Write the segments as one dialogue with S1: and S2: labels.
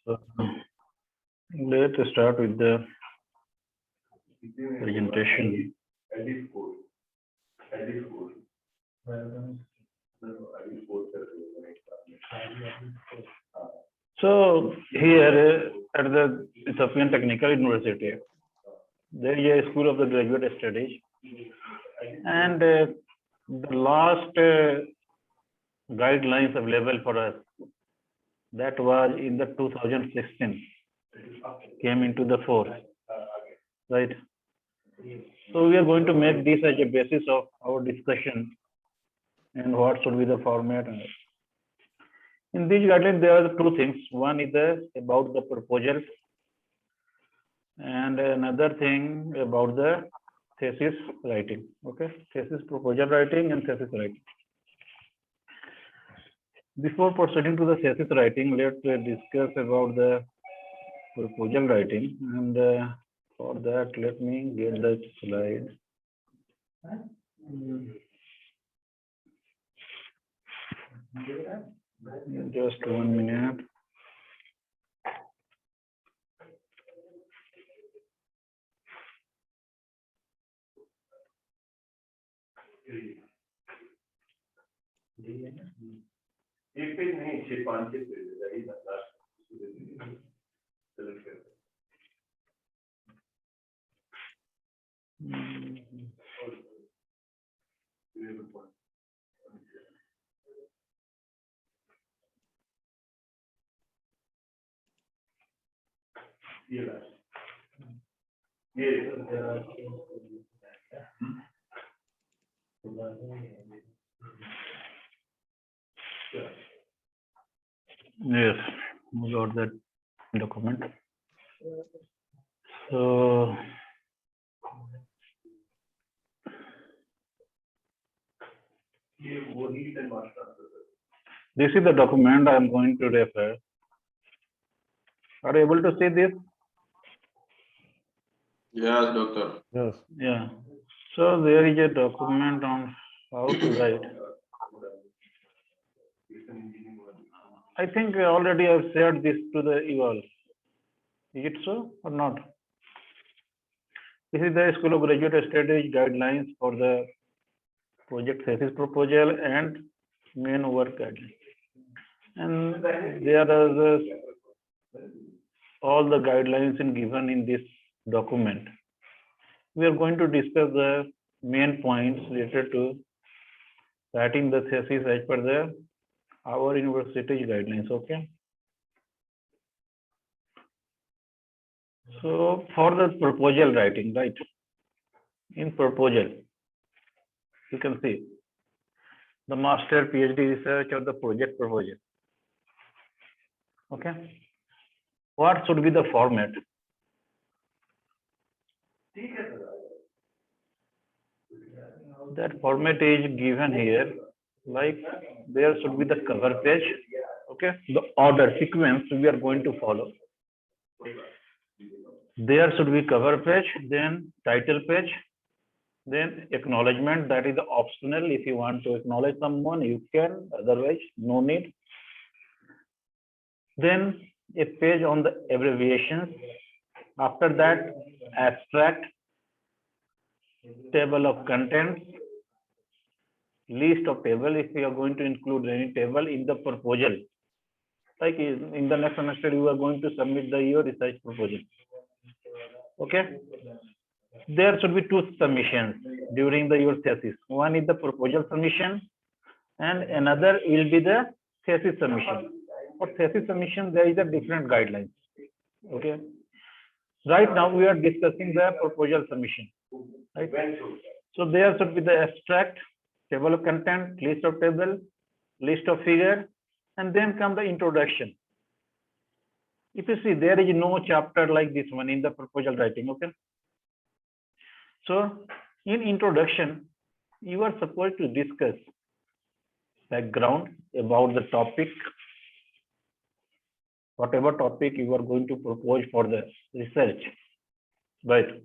S1: So let's start with the presentation. So here at the Ethiopian Technical University, there is a school of the graduate studies, and the last guidelines available for us, that was in the 2016, came into the force, right? So we are going to make this as a basis of our discussion and what should be the format. In these guidelines, there are two things. One is about the proposal, and another thing about the thesis writing. Okay, thesis proposal writing and thesis writing. Before proceeding to the thesis writing, let's discuss about the proposal writing. And for that, let me get the slide. Just 1 minute.
S2: एक page नहीं 6-5 page है ये last select कर ये last ये
S1: Yes, we got that document. So
S2: ये वही है master
S1: this is the document I am going to refer. Are you able to see this?
S3: Yes, doctor.
S4: Yes.
S1: Yeah. So there is a document on how to write. I think already I have shared this to the you all. Is it so or not? This is the School of Graduate Studies guidelines for the project thesis proposal and main work guidelines. And there are all the guidelines given in this document. We are going to discuss the main points related to writing the thesis as per our university's guidelines. Okay. So for the proposal writing, right? In proposal, you can see the master PhD research or the project proposal. Okay. What should be the format? That format is given here. Like there should be the cover page. Okay. The order sequence we are going to follow. There should be cover page, then title page, then acknowledgement, that is optional. If you want to acknowledge someone, you can, otherwise no need. Then a page on the abbreviations. After that, abstract, table of contents, list of table if you are going to include any table in the proposal. Like in the next semester, you are going to submit your research proposal. Okay. There should be two submissions during your thesis. One is the proposal submission, and another will be the thesis submission. For thesis submission, there is a different guidelines. Okay. Right now, we are discussing the proposal submission. Right. So there should be the abstract, table of content, list of table, list of figure, and then come the introduction. If you see, there is no chapter like this one in the proposal writing. Okay. So in introduction, you are supposed to discuss background about the topic, whatever topic you are going to propose for the research, right?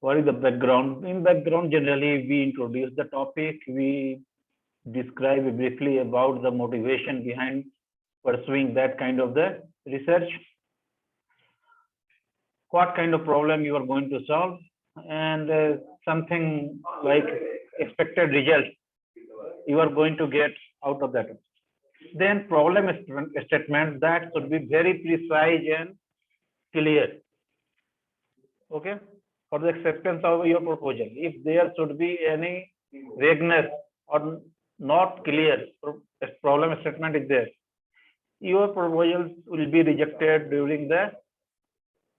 S1: What is the background? In background, generally we introduce the topic, we describe briefly about the motivation behind pursuing that kind of the research, what kind of problem you are going to solve, and something like expected result you are going to get out of that. Then problem statement that should be very precise and clear. Okay, for the acceptance of your proposal, if there should be any vagueness or not clear problem statement is there, your proposal will be rejected during the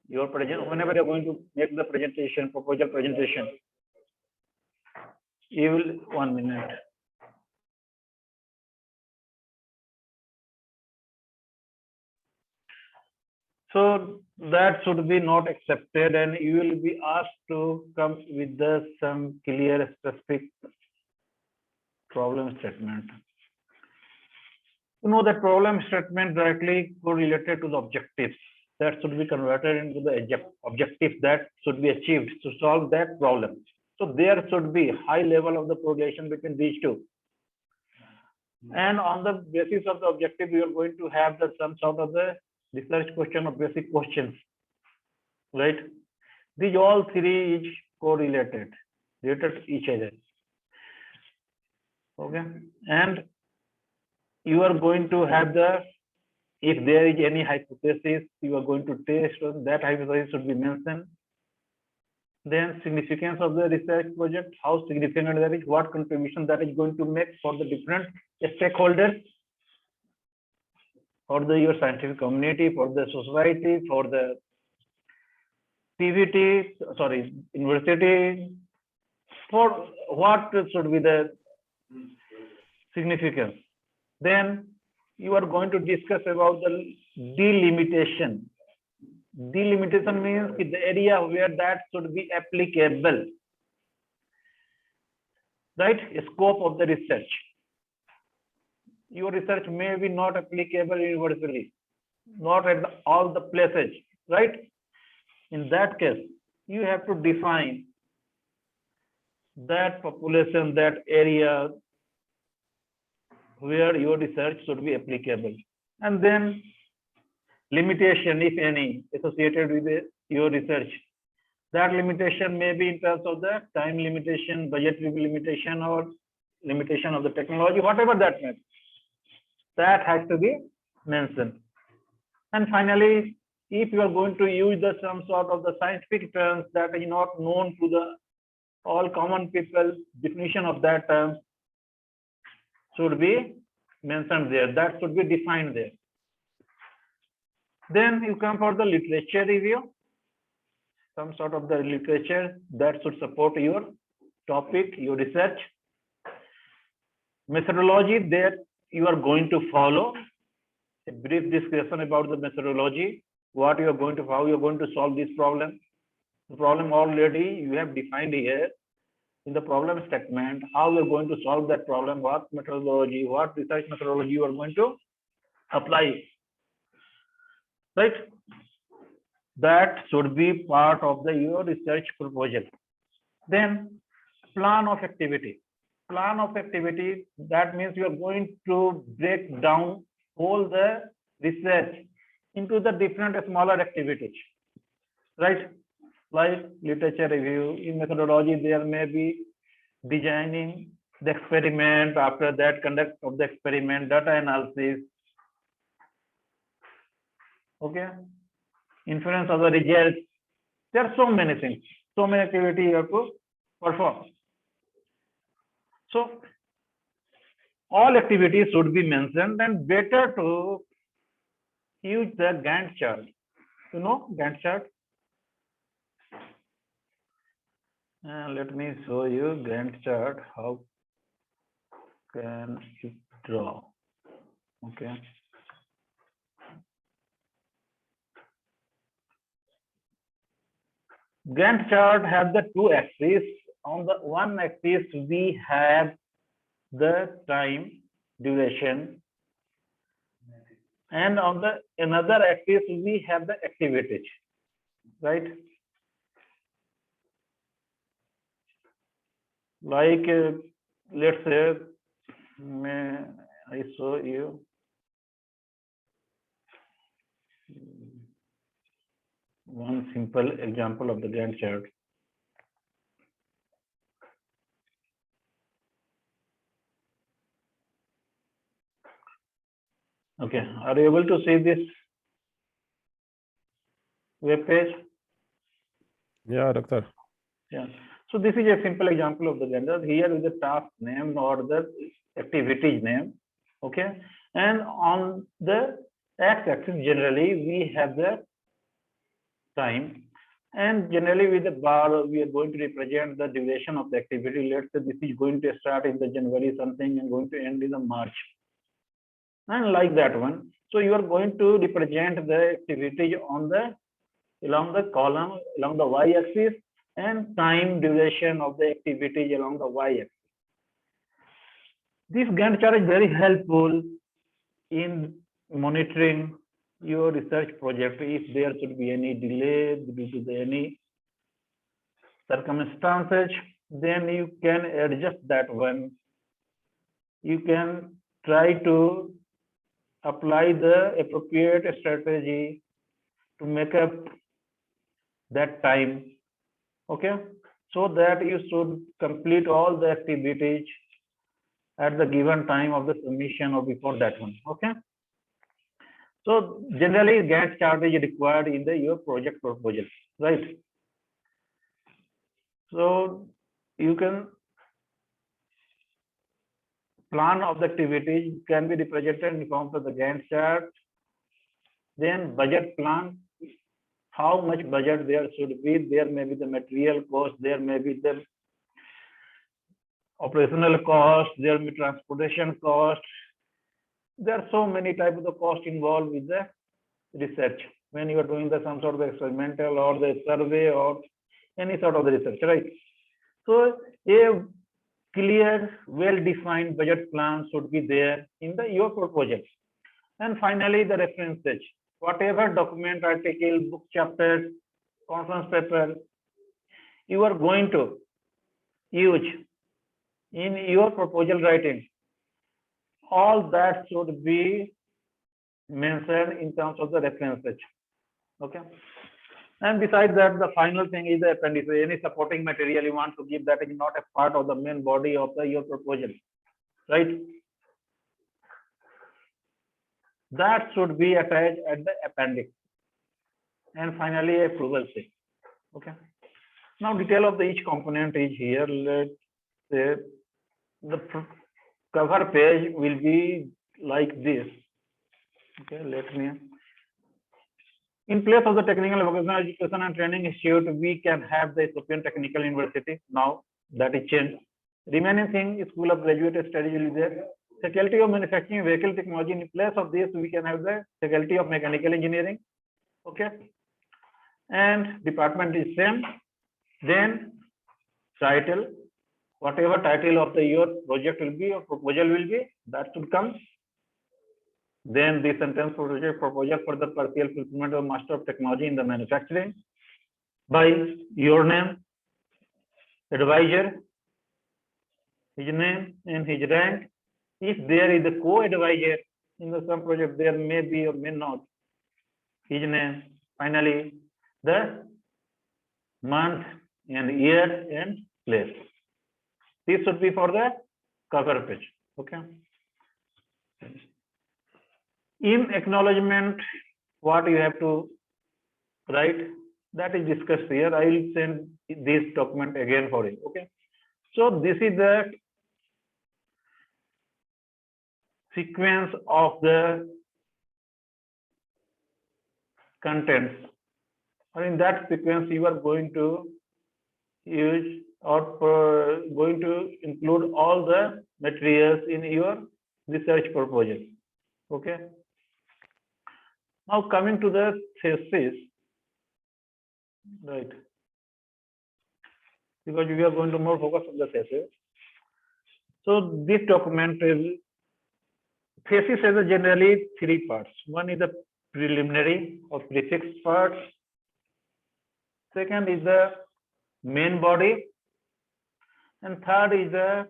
S1: your present whenever you're going to make the presentation, proposal presentation. You will 1 minute. So that should be not accepted, and you will be asked to come with some clear, specific problem statement. You know that problem statement directly correlated to the objectives that should be converted into the objectives that should be achieved to solve that problem. So there should be high level of the correlation between these two. And on the basis of the objective, you are going to have some sort of the research question or basic questions, right? These all three is correlated, related to each other. Okay, and you are going to have if there is any hypothesis, you are going to test on that hypothesis should be mentioned. Then significance of the research project, how significant that is, what contribution that is going to make for the different stakeholders, for your scientific community, for the society, for the PVT, sorry, university, for what should be the significance. Then you are going to discuss about the delimitation. Delimitation means the area where that should be applicable, right? Scope of the research. Your research may be not applicable universally, not at all the places, right? In that case, you have to define that population, that area where your research should be applicable. And then limitation, if any, associated with your research. That limitation may be in terms of the time limitation, budget limitation, or limitation of the technology, whatever that may be. That has to be mentioned. And finally, if you are going to use some sort of the scientific terms that is not known to all common people, definition of that term should be mentioned there. That should be defined there. Then you come for the literature review, some sort of the literature that should support your topic, your research. Methodology that you are going to follow, a brief discussion about the methodology, what you are going to, how you are going to solve this problem. The problem already you have defined here in the problem statement, how you are going to solve that problem, what methodology, what research methodology you are going to apply, right? That should be part of your research proposal. Then plan of activity. Plan of activity, that means you are going to break down all the research into the different smaller activities, right? Like literature review. In methodology, there may be designing the experiment, after that conduct of the experiment, data analysis, okay, inference of the results. There are so many things, so many activities you have to perform. So all activities should be mentioned, and better to use the Gantt chart. You know Gantt chart? Let me show you Gantt chart. How can you draw? Okay. Gantt chart has the two axes. On the one axis, we have the time duration, and on the another axis, we have the activities, right? Like, let's say, I show you one simple example of the Gantt chart. Okay, are you able to see this web page?
S3: Yeah, doctor.
S1: Yeah. So this is a simple example of the Gantt. Here is the task name or the activities name. Okay, and on the x-axis generally we have the time, and generally with the bar we are going to represent the duration of the activity. Let's say this is going to start in the January something and going to end in the March, and like that one. So you are going to represent the activity on the along the column along the y-axis and time duration of the activity along the y-axis. This Gantt chart is very helpful in monitoring your research project. If there should be any delay due to any circumstances, then you can adjust that one. You can try to apply the appropriate strategy to make up that time. Okay, so that you should complete all the activities at the given time of the submission or before that one. Okay, so generally Gantt chart is required in the your project proposal, right? So you can plan of the activities can be represented in form of the Gantt chart. Then budget plan, how much budget there should be. There may be the material cost, there may be the operational cost, there may be transportation cost. There are so many types of the cost involved with the research when you are doing the some sort of experimental or the survey or any sort of the research, right? So a clear, well-defined budget plan should be there in the your proposal. And finally, the references. Whatever document, article, book chapters, conference paper you are going to use in your proposal writing, all that should be mentioned in terms of the references. Okay. And besides that, the final thing is the appendix. Any supporting material you want to give that is not a part of the main body of your proposal, right? That should be attached at the appendix. And finally, approval sheet. Okay. Now, detail of the each component is here. Let's say the cover page will be like this. Okay, let me. In place of the Technical Vocational Education and Training Institute, we can have the Ethiopian Technical University. Now that is changed. Remaining thing, School of Graduate Studies will be there. Faculty of Manufacturing Vehicle Technology. In place of this, we can have the Faculty of Mechanical Engineering. Okay. And department is same. Then title, whatever title of your project will be or proposal will be, that should come. Then the sentence project proposal for the partial fulfillment of Master of Technology in the manufacturing by your name, advisor, his name and his rank. If there is a co-advisor in the some project, there may be or may not his name. Finally, the month and year and place. This should be for the cover page. Okay. In acknowledgement, what you have to write, that is discussed here. I will send this document again for you. Okay. So this is the sequence of the contents. Or in that sequence, you are going to use or going to include all the materials in your research proposal. Okay. Now coming to the thesis, right? Because we are going to more focus on the thesis. So this document is thesis has generally three parts. One is the preliminary or prefix part. Second is the main body, and third is the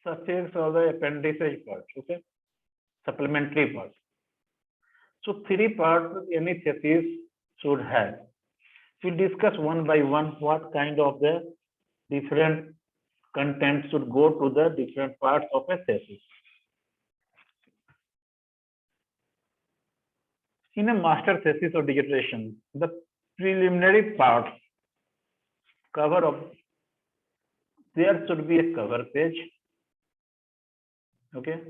S1: suffix or the appendices part. Okay, supplementary part. So three parts any thesis should have. We'll discuss one by one what kind of the different content should go to the different parts of a thesis. In a master thesis or dissertation, the preliminary parts cover of there should be a cover page. Okay.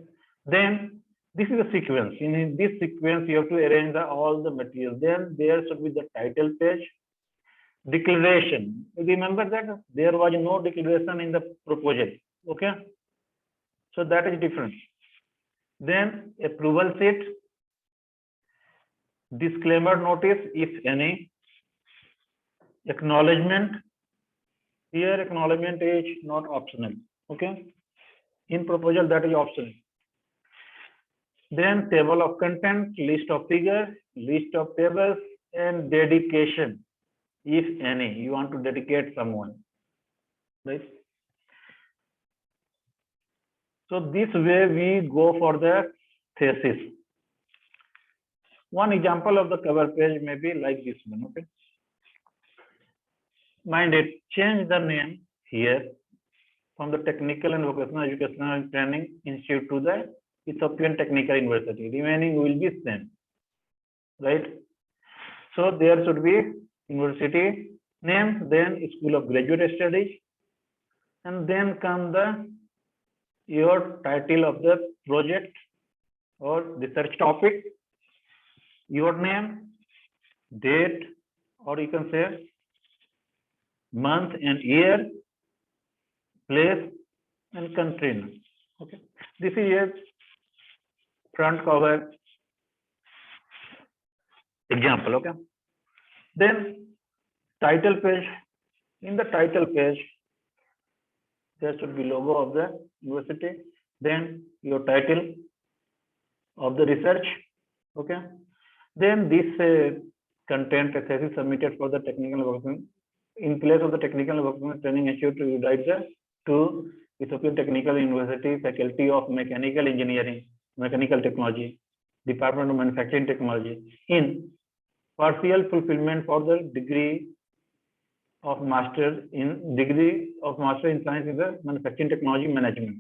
S1: Then this is a sequence. In this sequence, you have to arrange all the material. Then there should be the title page. Declaration. Remember that there was no declaration in the proposal. Okay. So that is different. Then approval sheet. Disclaimer notice, if any. Acknowledgement. Here acknowledgement is not optional. Okay. In proposal that is optional. Then table of content, list of figures, list of tables, and dedication, if any. You want to dedicate someone, right? So this way we go for the thesis. One example of the cover page may be like this one. Okay. Mind it, change the name here from the Technical and Vocational Educational Training Institute to the Ethiopian Technical University. Remaining will be same, right? So there should be university name, then School of Graduate Studies, and then come your title of the project or research topic, your name, date, or you can say month and year, place, and country. Okay, this is a front cover example. Okay, then title page. In the title page, there should be logo of the university, then your title of the research. Okay, then this content thesis submitted for the technical working. In place of the Technical Vocational Training Institute, you write the to Ethiopian Technical University, Faculty of Mechanical Engineering, Mechanical Technology, Department of Manufacturing Technology, in partial fulfillment for the degree of Master in Science in the Manufacturing Technology Management.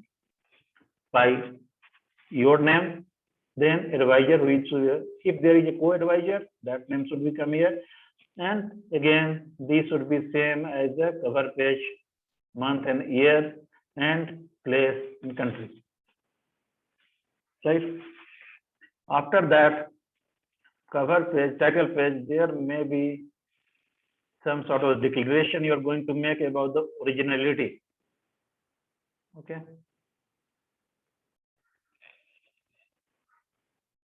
S1: By your name, then advisor, which if there is a co-advisor, that name should become here. And again, these should be same as the cover page, month and year, and place and country. Right? After that, cover page, title page, there may be some sort of declaration you are going to make about the originality. Okay.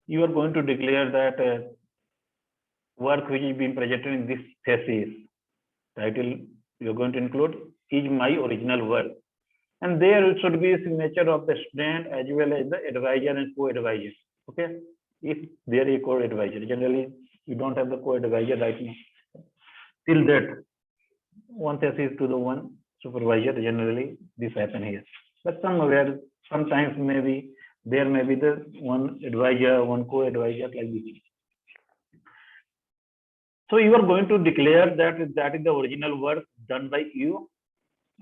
S1: You are going to declare that work which is being presented in this thesis, title you are going to include is my original work, and there should be a signature of the student as well as the advisor and co-advisor. Okay, if there is a co-advisor, generally you don't have the co-advisor right now. Till that, one thesis to the one supervisor, generally this happen here. But somewhere, sometimes maybe there may be the one advisor, one co-advisor like this. So you are going to declare that that is the original work done by you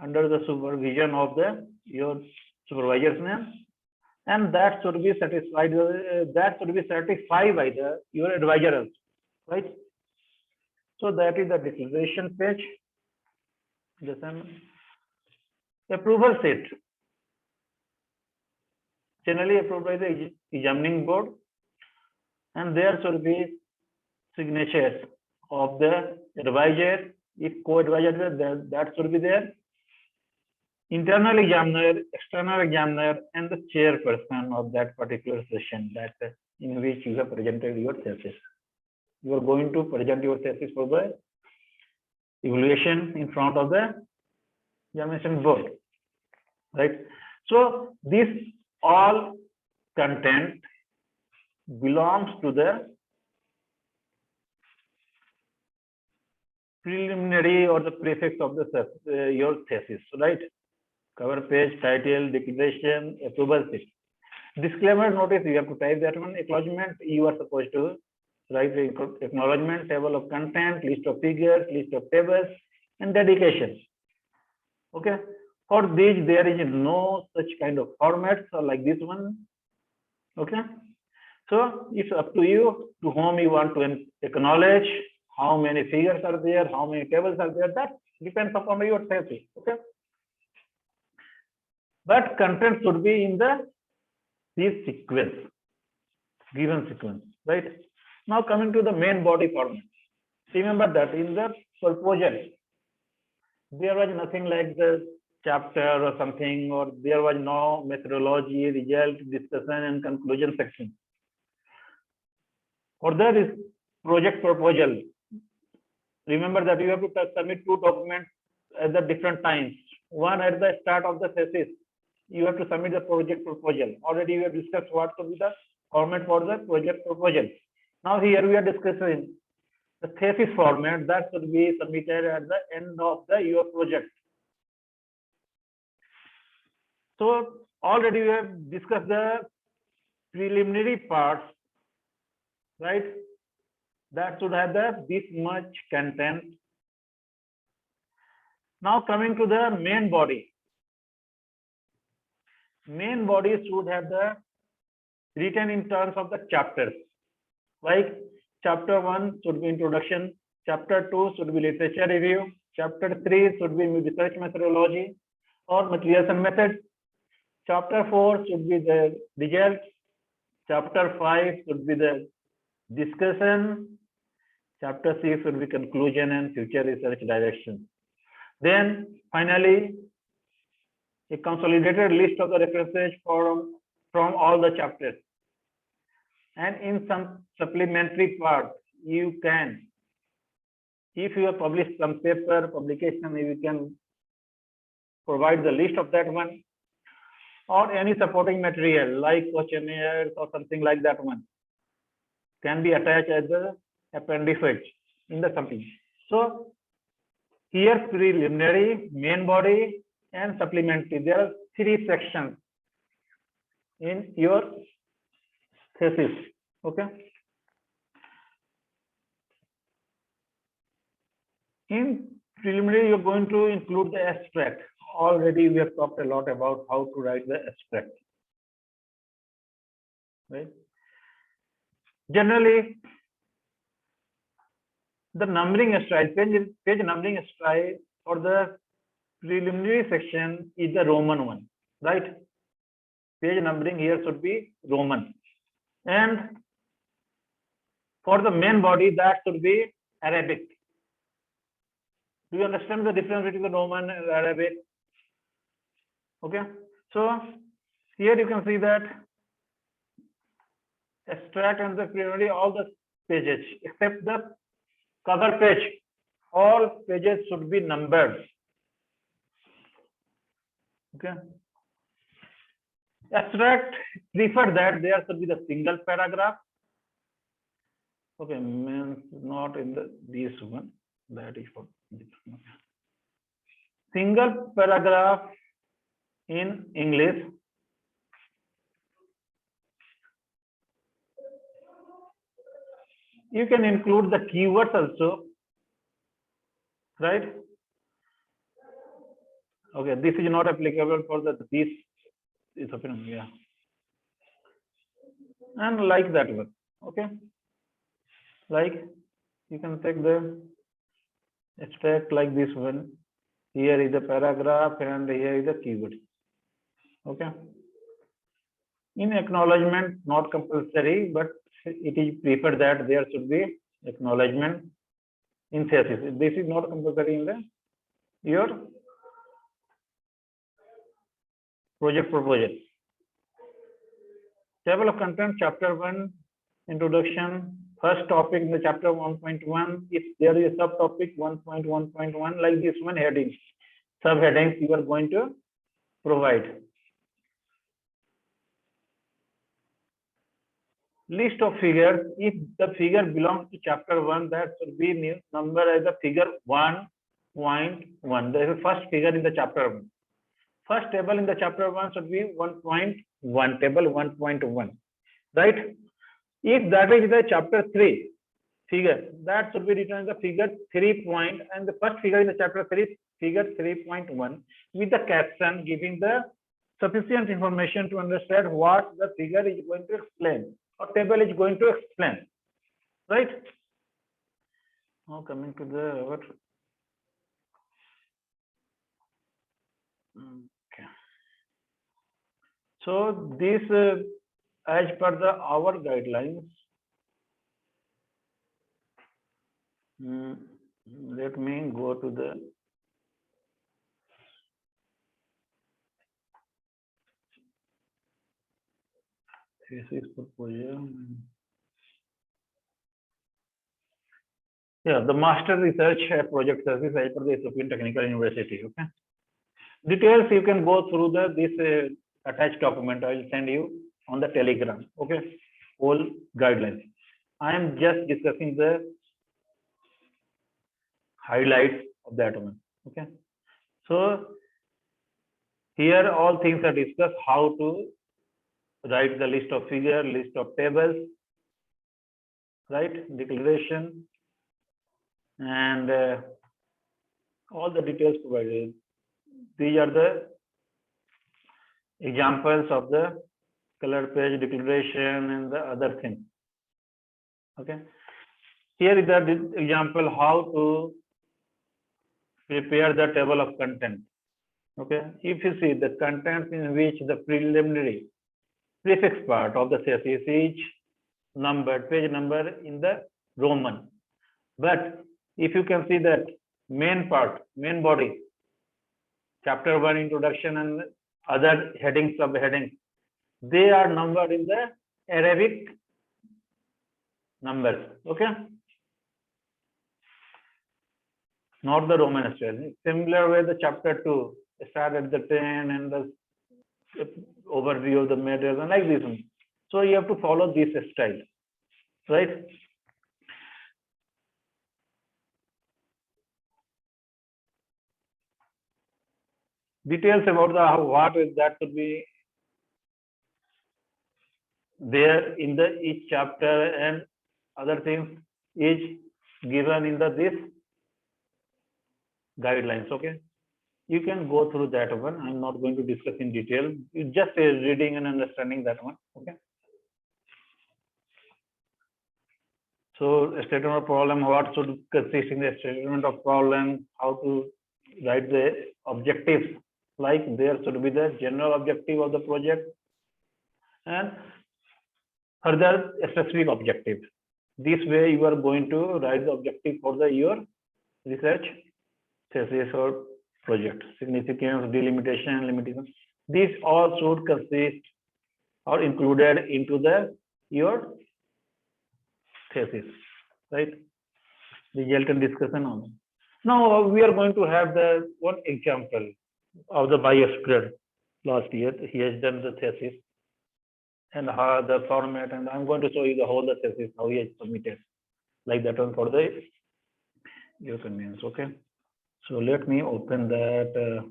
S1: under the supervision of your supervisor's name, and that should be satisfied. That should be certified by your advisor also, right? So that is the declaration page. The approval sheet, generally approved by the examining board, and there should be signatures of the advisor, if co-advisor, that should be there. Internal examiner, external examiner, and the chairperson of that particular session that in which you have presented your thesis. You are going to present your thesis for the evaluation in front of the examination board, right? So this all content belongs to the preliminary or the prefix of the your thesis, right? Cover page, title, declaration, approval sheet. Disclaimer notice, you have to type that one. Acknowledgement, you are supposed to right? Acknowledgement, table of content, list of figures, list of tables, and dedication. Okay. For these, there is no such kind of formats like this one. Okay. So it's up to you to whom you want to acknowledge, how many figures are there, how many tables are there. That depends upon your thesis. Okay. But content should be in this sequence, given sequence, right? Now coming to the main body format. Remember that in the proposal, there was nothing like the chapter or something, or there was no methodology, result, discussion, and conclusion section. For that is project proposal. Remember that you have to submit 2 documents at the different times. One at the start of the thesis, you have to submit the project proposal. Already we have discussed what to be the format for the project proposal. Now here we are discussing the thesis format that should be submitted at the end of your project. So already we have discussed the preliminary parts, right? That should have this much content. Now coming to the main body. Main body should have the written in terms of the chapters. Like chapter 1 should be introduction, chapter 2 should be literature review, chapter 3 should be research methodology or materials and methods, chapter 4 should be the results, chapter 5 should be the discussion, chapter 6 should be conclusion and future research direction. Then finally, a consolidated list of the references from all the chapters. And in some supplementary part, you can, if you have published some paper, publication, you can provide the list of that one, or any supporting material like questionnaires or something like that one can be attached as the appendix in the something. So here preliminary, main body, and supplementary. There are 3 sections in your thesis. Okay. In preliminary, you're going to include the abstract. Already we have talked a lot about how to write the abstract. Right? Generally, the numbering style, page numbering style for the preliminary section is the Roman one, right? Page numbering here should be Roman. And for the main body, that should be Arabic. Do you understand the difference between the Roman and Arabic? Okay. So here you can see that abstract and the preliminary, all the pages except the cover page, all pages should be numbered. Okay. Abstract prefer that there should be the single paragraph. Okay, means not in this one. That is for single paragraph in English. You can include the keywords also, right? Okay, this is not applicable for this is open, yeah. And like that one, okay. Like you can take the abstract like this one. Here is the paragraph and here is the keyword. Okay. In acknowledgement, not compulsory, but it is preferred that there should be acknowledgement in thesis. This is not compulsory in your project proposal. Table of content, chapter 1, introduction, first topic in the chapter 1.1. If there is a subtopic 1.1.1, like this one, headings, subheadings you are going to provide. List of figures. If the figure belongs to chapter 1, that should be numbered as the figure 1.1. That is the first figure in the chapter 1. First table in the chapter 1 should be 1.1, table 1.1, right? If that is the chapter 3, figure that should be written as the figure 3 point, and the first figure in the chapter 3 is figure 3.1 with the caption giving the sufficient information to understand what the figure is going to explain or table is going to explain, right? Now coming to the okay. So this as per the our guidelines, let me go to the thesis proposal. Yeah, the master research project service as per the Ethiopian Technical University. Okay. Details you can go through the this attached document. I will send you on the Telegram. Okay. Whole guidelines. I am just discussing the highlights of that one. Okay. So here all things are discussed: how to write the list of figure, list of tables, right? Declaration, and all the details provided. These are the examples of the color page, declaration, and the other things. Okay. Here is the example how to prepare the table of content. Okay. If you see the contents in which the preliminary prefix part of the thesis is numbered, page number in the Roman. But if you can see that main part, main body, chapter 1 introduction and other headings, subheadings, they are numbered in the Arabic numbers. Okay. Not the Roman style. Similar way, the chapter 2 start at the 10 and the overview of the materials and like this one. So you have to follow this style, right? Details about the what is that should be there in the each chapter and other things is given in the this guidelines. Okay. You can go through that one. I'm not going to discuss in detail. You just reading and understanding that one. Okay. So a statement of problem, what should consist in the statement of problem, how to write the objectives, like there should be the general objective of the project and further specific objective. This way you are going to write the objective for the your research thesis or project. Significance, delimitation, limitation. These all should consist or included into the your thesis, right? Resultant discussion on. Now we are going to have the one example of the biosphere last year. He has done the thesis and how the format, and I'm going to show you the whole the thesis, how he has submitted, like that one for the your convenience. Okay. So let me open that.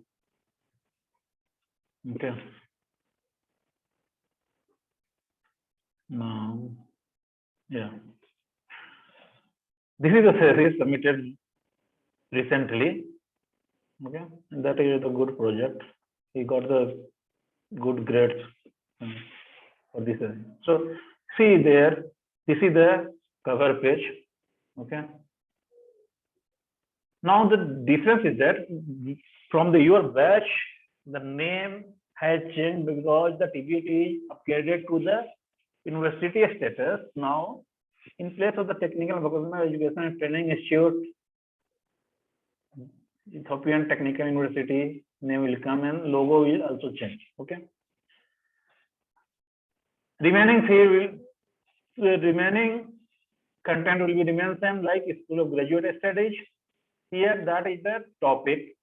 S1: Okay. Now, yeah. This is the thesis submitted recently. Okay. And that is a good project. He got the good grades for this. So see there, this is the cover page. Okay. Now the difference is that from the your batch, the name has changed because the TBT is upgraded to the university status. Now, in place of the Technical Vocational Education and Training Institute, Ethiopian Technical University name will come and logo will also change. Okay. Remaining content will be remain same, like School of Graduate Studies. Here that is the topic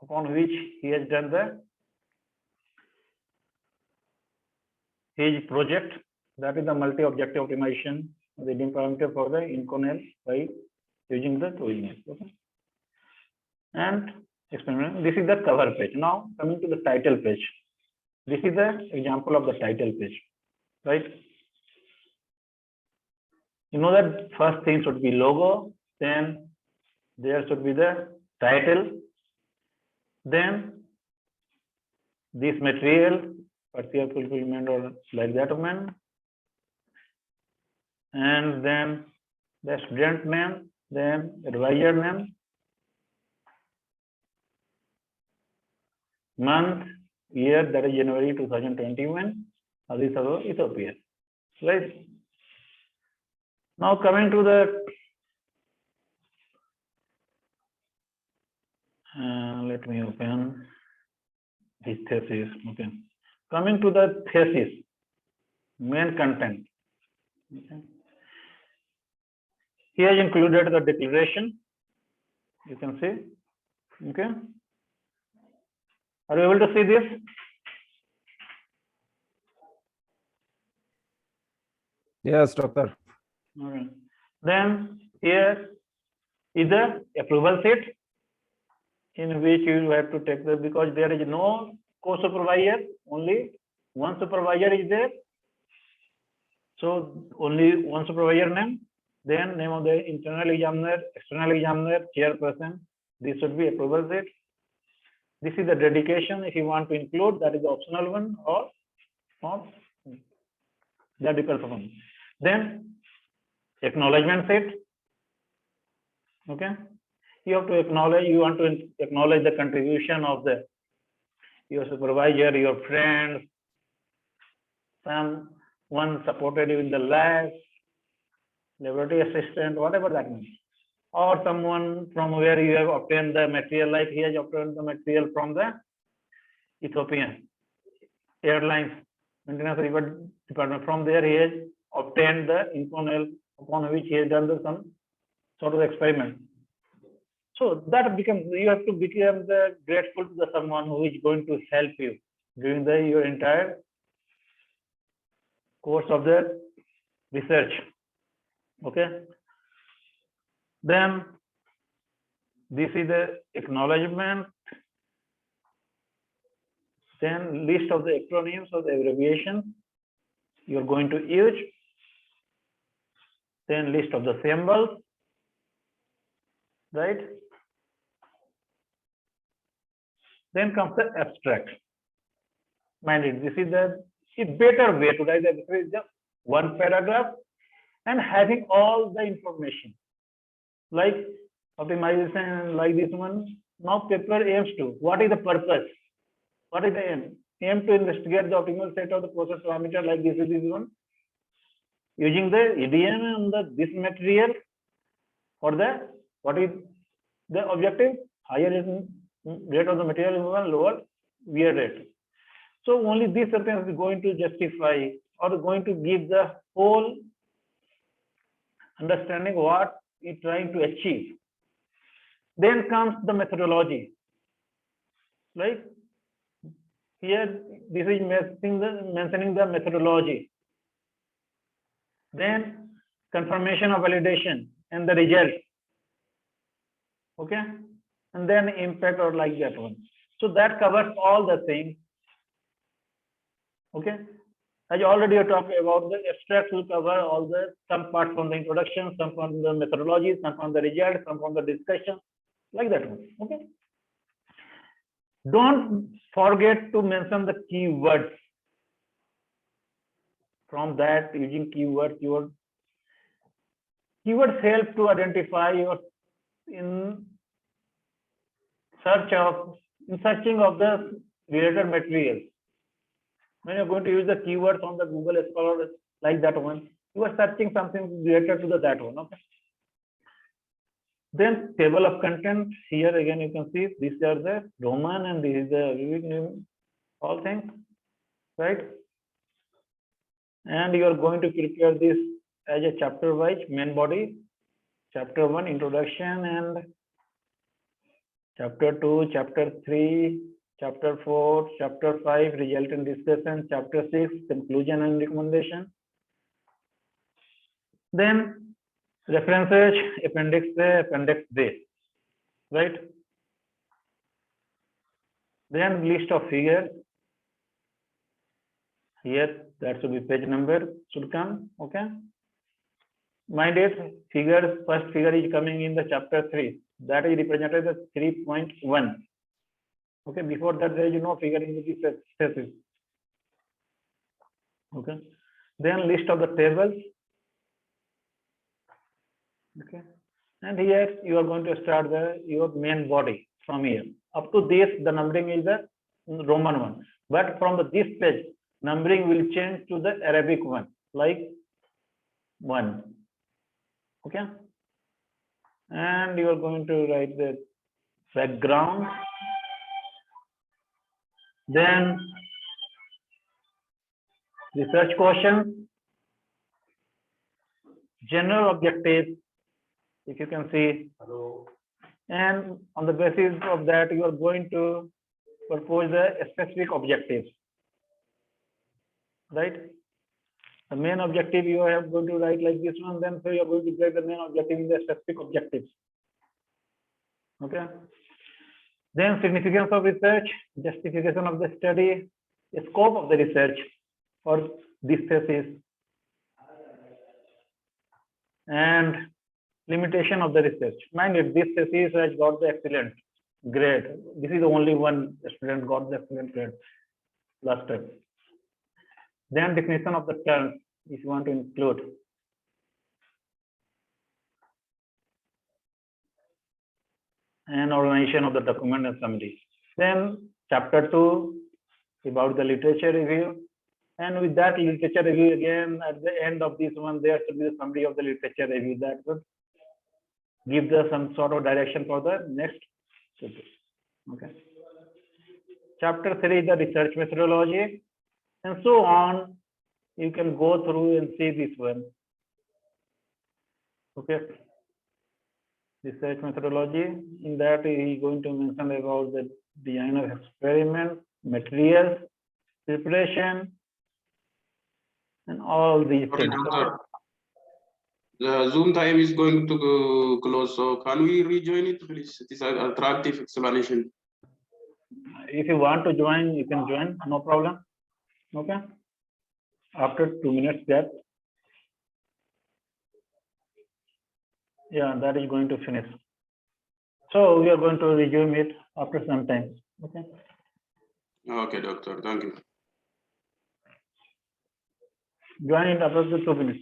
S1: upon which he has done his project. That is the multi-objective optimization reading parameter for the INCONEL by using the TOEIC. Okay. And experiment. This is the cover page. Now coming to the title page. This is the example of the title page, right? You know that first thing should be logo, then there should be the title, then this material, partial fulfillment or like that one, and then the student name, then advisor name, month, year, that is January 2021, Addis Ababa, Ethiopia. Right. Now coming to the let me open his thesis. Okay. Coming to the thesis, main content. Okay. He has included the declaration. You can see. Okay. Are you able to see this?
S3: Yes, doctor.
S1: Okay. Then here is the approval sheet in which you have to take the, because there is no co-supervisor, only one supervisor is there. So only one supervisor name, then name of the internal examiner, external examiner, chairperson. This should be approval sheet. This is the dedication. If you want to include, that is the optional one, or that depends upon. Then acknowledgement sheet. Okay. You have to acknowledge, you want to acknowledge the contribution of your supervisor, your friends, someone supported you in the lab, laboratory assistant, whatever that means. Or someone from where you have obtained the material, like he has obtained the material from the Ethiopian Airlines Maintenance Department. From there he has obtained the information upon which he has done some sort of experiment. So that becomes, you have to become the grateful to the someone who is going to help you during your entire course of the research. Okay. Then this is the acknowledgement. Then list of the acronyms or the abbreviations you are going to use. Then list of the symbols, right? Then comes the abstract. Mind it, this is the better way to write. This is just one paragraph and having all the information, like optimization, like this one. Now paper aims to, what is the purpose? What is the aim? Aim to investigate the optimal set of the process parameter, like this is this one. Using the EDM on this material for the, what is the objective? Higher rate of the material removal, lower wear rate. So only this sentence is going to justify or going to give the whole understanding what it's trying to achieve. Then comes the methodology. Like here, this is mentioning the methodology. Then confirmation of validation and the result. Okay. And then impact or like that one. So that covers all the things. Okay. As already I talked about, the abstract will cover all the some parts from the introduction, some from the methodology, some from the result, some from the discussion, like that one. Okay. Don't forget to mention the keywords. From that, using keywords, your keywords help to identify your in searching of the related materials. When you're going to use the keywords on the Google Scholar, like that one, you are searching something related to that one. Okay. Then table of content. Here again you can see these are the Roman and this is the all things, right? And you are going to prepare this as a chapter wise main body. Chapter 1 introduction, and chapter 2, chapter 3, chapter 4, chapter 5 result and discussion, chapter 6 conclusion and recommendation. Then references, appendix A, appendix B, right? Then list of figures. Here that should be page number should come. Okay. Mind it, first figure is coming in the chapter 3. That is represented as 3.1. Okay, before that there is no figure in the thesis. Okay, then list of the tables. Okay, and here you are going to start your main body from here. Up to this, the numbering is the Roman one, but from this page, numbering will change to the Arabic one, like 1. Okay, and you are going to write the background, then research question, general objectives, if you can see, and on the basis of that you are going to propose the specific objectives, right? The main objective you are going to write like this one, then so you are going to get the main objective in the specific objectives. Okay, then significance of research, justification of the study, scope of the research or this thesis, and limitation of the research. Mind it, this thesis has got the excellent grade. This is the only one student got the excellent grade last time. Then definition of the terms, if you want to include. And organization of the document and summary. Then chapter 2 about the literature review. And with that literature review again, at the end of this one, there should be the summary of the literature review that would give some sort of direction for the next chapter. Okay. Chapter 3 is the research methodology, and so on. You can go through and see this one. Okay. Research methodology. In that, he is going to mention about the design of experiment, materials, preparation, and all these
S4: Sorry,
S1: things.
S4: doctor. The Zoom time is going to close, so can we rejoin it, please? It is an attractive explanation.
S1: If you want to join, you can join, no problem. Okay. After 2 minutes gap. Yeah, that is going to finish. So we are going to resume it after some time. Okay.
S4: Okay, doctor. Thank you.
S1: Join it after the 2 minutes.